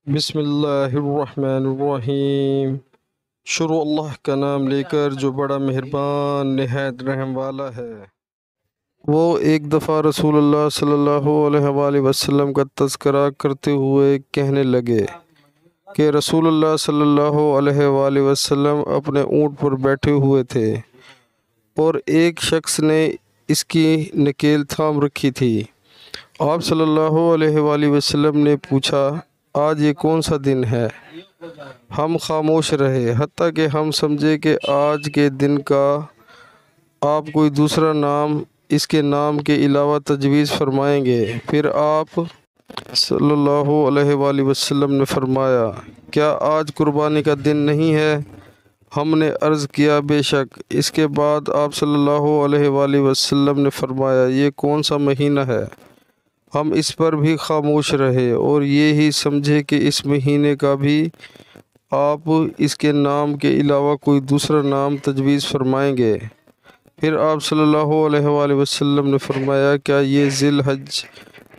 بسم اللہ الرحمن الرحیم۔ شروع اللہ کا نام لے کر جو بڑا مہربان نہایت رحم والا ہے۔ وہ ایک دفعہ رسول اللہ صلی اللہ علیہ وآلہ وسلم کا تذکرہ کرتے ہوئے کہنے لگے کہ رسول اللہ صلی اللہ علیہ وآلہ وسلم اپنے اونٹ پر بیٹھے ہوئے تھے اور ایک شخص نے اس کی نکیل تھام رکھی تھی۔ آپ صلی اللہ علیہ وآلہ وسلم نے پوچھا، آج یہ کون سا دن ہے؟ ہم خاموش رہے حتیٰ کہ ہم سمجھے کہ آج کے دن کا آپ کوئی دوسرا نام اس کے نام کے علاوہ تجویز فرمائیں گے۔ پھر آپ صلی اللہ علیہ وآلہ وسلم نے فرمایا، کیا آج قربانی کا دن نہیں ہے؟ ہم نے عرض کیا، بے شک۔ اس کے بعد آپ صلی اللہ علیہ وآلہ وسلم نے فرمایا، یہ کون سا مہینہ ہے؟ ہم اس پر بھی خاموش رہے اور یہی سمجھے کہ اس مہینے کا بھی آپ اس کے نام کے علاوہ کوئی دوسرا نام تجویز فرمائیں گے۔ پھر آپ صلی اللہ علیہ وآلہ وسلم نے فرمایا، کیا یہ ذی الحج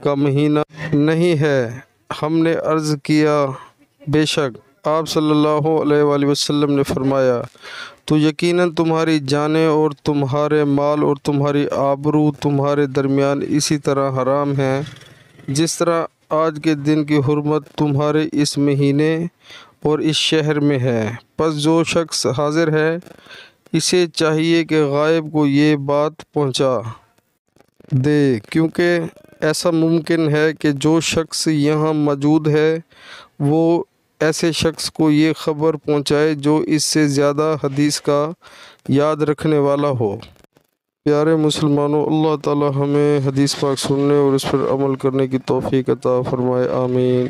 کا مہینہ نہیں ہے؟ ہم نے عرض کیا، بے شک۔ آپ صلی اللہ علیہ وآلہ وسلم نے فرمایا، تو یقیناً تمہاری جانیں اور تمہارے مال اور تمہاری آبرو تمہارے درمیان اسی طرح حرام ہیں جس طرح آج کے دن کی حرمت تمہارے اس مہینے اور اس شہر میں ہے۔ پس جو شخص حاضر ہے اسے چاہیے کہ غائب کو یہ بات پہنچا دے، کیونکہ ایسا ممکن ہے کہ جو شخص یہاں موجود ہے وہ ایسے شخص کو یہ خبر پہنچائے جو اس سے زیادہ حدیث کا یاد رکھنے والا ہو۔ پیارے مسلمانوں، اللہ تعالی ہمیں حدیث پاک سننے اور اس پر عمل کرنے کی توفیق عطا فرمائے، آمین۔